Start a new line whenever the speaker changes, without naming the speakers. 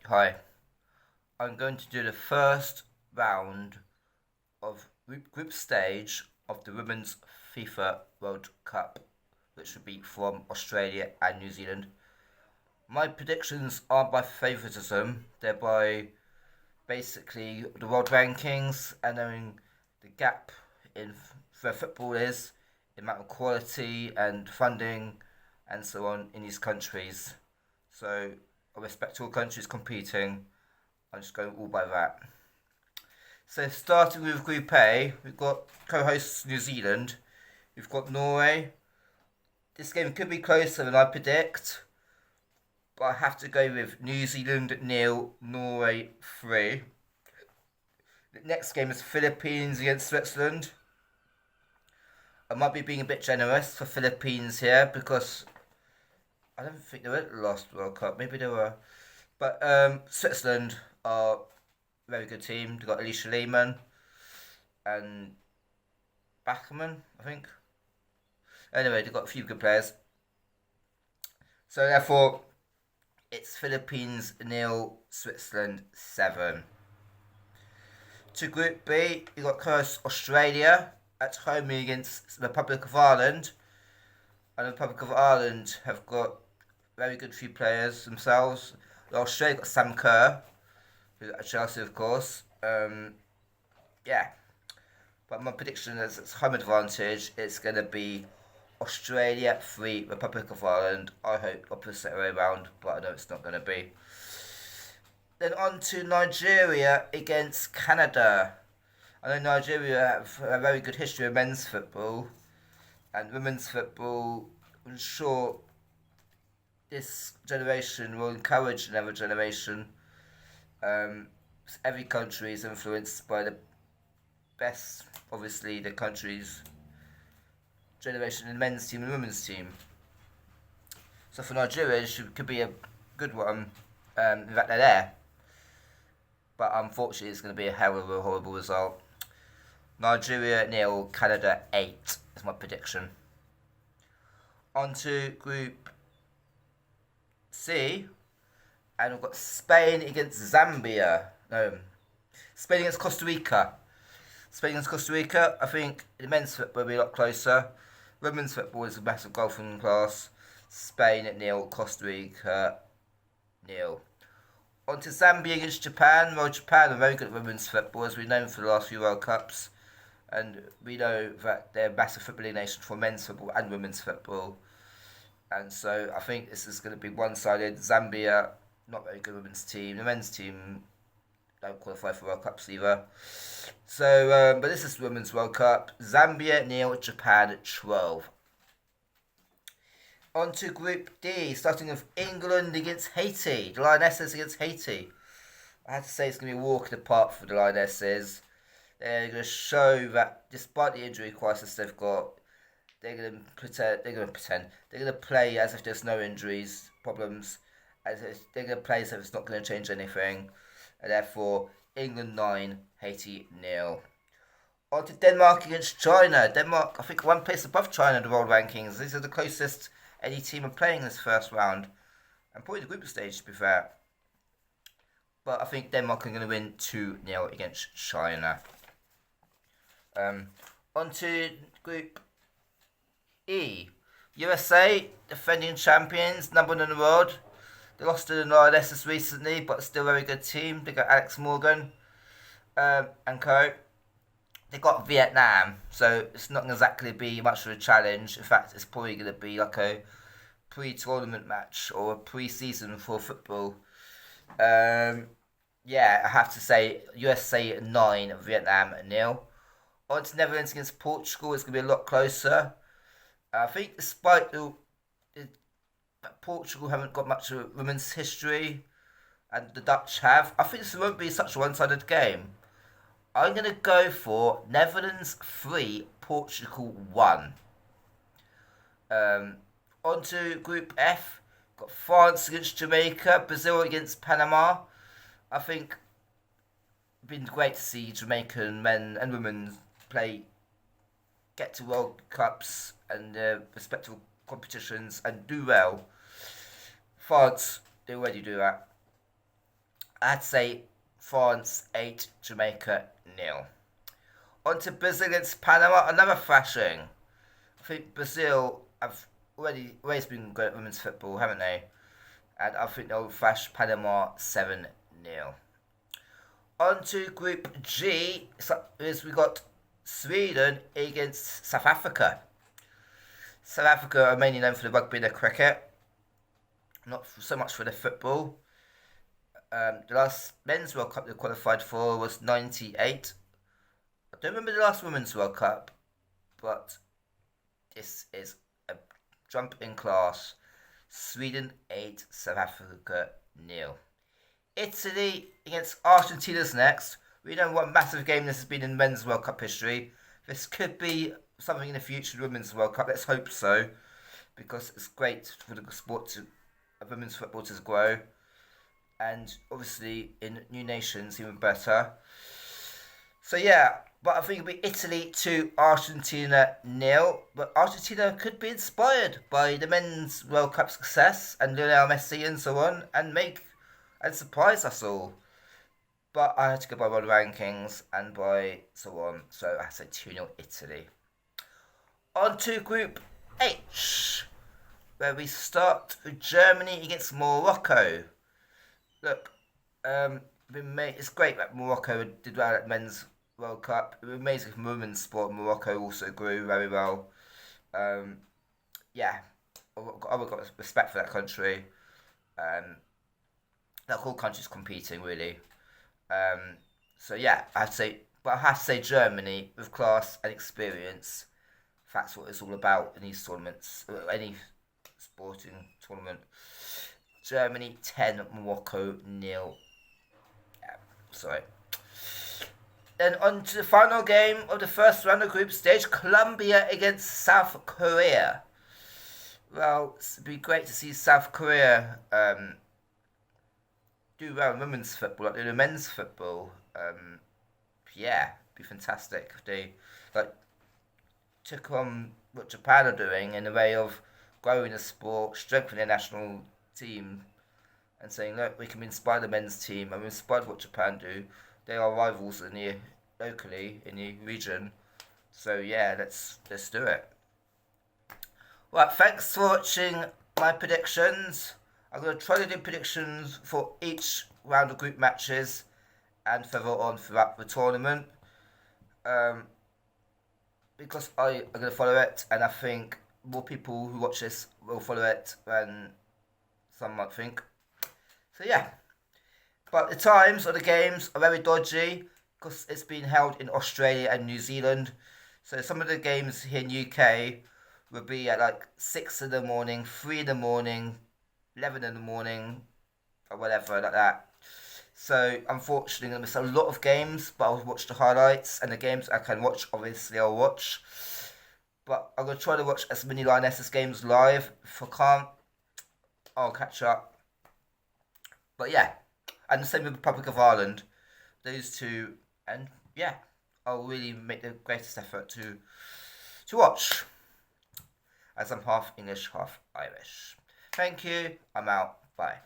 Hi, I'm going to do the first round of group stage of the Women's FIFA World Cup, which would be from Australia and New Zealand. My predictions aren't by favouritism, they're by basically the world rankings and knowing the gap in where football is, the amount of quality and funding and so on in these countries. So I respect all countries competing. I'm just going all by that. So starting with Group A, we've got co-hosts New Zealand. We've got Norway. This game could be closer than I predict, but I have to go with New Zealand nil, Norway 3. The next game is Philippines against Switzerland. I might be being a bit generous for Philippines here because I don't think they were at the last World Cup. Maybe they were. But Switzerland are a very good team. They've got Alicia Lehmann and Backerman, I think. Anyway, they've got a few good players. So therefore, it's Philippines nil, Switzerland 7. To Group B, you've got course Australia at home against the Republic of Ireland. And the Republic of Ireland have got very good few players themselves. Australia got Sam Kerr, who's at Chelsea, of course. Yeah, but my prediction is it's home advantage. It's going to be Australia 3, Republic of Ireland. I hope opposite way around, but I know it's not going to be. Then on to Nigeria against Canada. I know Nigeria have a very good history of men's football and women's football. I'm sure this generation will encourage another generation. Every country is influenced by the best, obviously, the country's generation in men's team and women's team. So for Nigeria, it could be a good one. In fact, they're there. But unfortunately, it's going to be a hell of a horrible result. Nigeria nil, Canada 8 is my prediction. On to Group C, and we've got Spain against Zambia. No, Spain against Costa Rica. Spain against Costa Rica. I think the men's football will be a lot closer. Women's football is a massive golfing class. Spain at nil, Costa Rica nil. On to Zambia against Japan. Well, Japan are very good at women's football, as we've known for the last few World Cups. And we know that they're a massive footballing nation for men's football and women's football. And so I think this is going to be one-sided. Zambia, not very good women's team. The men's team don't qualify for World Cups either. So, but this is the Women's World Cup. Zambia nil, Japan at 12. On to Group D, starting with England against Haiti. The Lionesses against Haiti. I have to say it's going to be a walk in the park for the Lionesses. They're going to show that despite the injury crisis they've got, they're going to pretend. They're going to play as if there's no injuries, problems. As if they're going to play as if it's not going to change anything. And therefore, England 9, Haiti 0. On to Denmark against China. Denmark, I think, one place above China in the world rankings. These are the closest any team are playing this first round. And probably the group stage, to be fair. But I think Denmark are going to win 2-0 against China. On to Group E. USA, defending champions, number 1 in the world. They lost to the Lionesses recently, but still a very good team. They got Alex Morgan and co. They got Vietnam, so it's not exactly be much of a challenge. In fact, it's probably going to be like a pre-tournament match or a pre-season for football. Yeah, I have to say USA 9, Vietnam 0. On to Netherlands against Portugal, it's going to be a lot closer. I think despite Portugal haven't got much of a women's history, and the Dutch have, I think this won't be such a one-sided game. I'm going to go for Netherlands 3, Portugal 1. On to Group F. Got France against Jamaica, Brazil against Panama. I think it's been great to see Jamaican men and women get to World Cups and respectable competitions and do well. France, they already do that. I'd say France 8, Jamaica 0. On to Brazil against Panama, another thrashing. I think Brazil have always been good at women's football, haven't they? And I think they'll thrash Panama 7-0. On to Group G, we got Sweden against South Africa. South Africa are mainly known for the rugby and the cricket, not so much for the football. The last Men's World Cup they qualified for was 98. I don't remember the last Women's World Cup, but this is a jump in class. Sweden 8, South Africa 0. Italy against Argentina's next. We know what a massive game this has been in Men's World Cup history. This could be something in the future, the Women's World Cup. Let's hope so, because it's great for the sport of women's football to grow, and obviously in new nations even better. So yeah, but I think it'll be Italy 2, Argentina 0. But Argentina could be inspired by the Men's World Cup success and Lionel Messi and so on, and surprise us all. But I had to go by world rankings and by so on. So I said 2-0 Italy. On to Group H, where we start with Germany against Morocco. Look, it's great that Morocco did well at Men's World Cup. It was amazing for women's sport. Morocco also grew very well. Yeah, I've got respect for that country. The whole country's competing really. So yeah, I have to say Germany with class and experience. That's what it's all about in these tournaments, any sporting tournament. Germany 10, Morocco 0. Yeah, sorry. Then on to the final game of the first round of group stage, Colombia against South Korea. Well, it'd be great to see South Korea do well in women's football like they do in men's football. Yeah, it'd be fantastic if they took on what Japan are doing in a way of growing the sport, strengthening their national team, and saying, look, we can inspire the men's team, and we inspired what Japan do. They are rivals locally in the region. So yeah, let's do it. Right, thanks for watching my predictions. I'm going to try to do predictions for each round of group matches and further on throughout the tournament. Because I am going to follow it, and I think more people who watch this will follow it than some might think. So yeah. But the times of the games are very dodgy because it's been held in Australia and New Zealand. So some of the games here in UK will be at 6 in the morning, 3 in the morning, 11 in the morning, or whatever like that. So unfortunately, I'm going to miss a lot of games, but I'll watch the highlights, and the games I can watch, obviously I'll watch. But I'm going to try to watch as many Lionesses games live. If I can't, I'll catch up. But yeah, and the same with the Republic of Ireland. Those two, and yeah, I'll really make the greatest effort to watch, as I'm half English, half Irish. Thank you, I'm out, bye.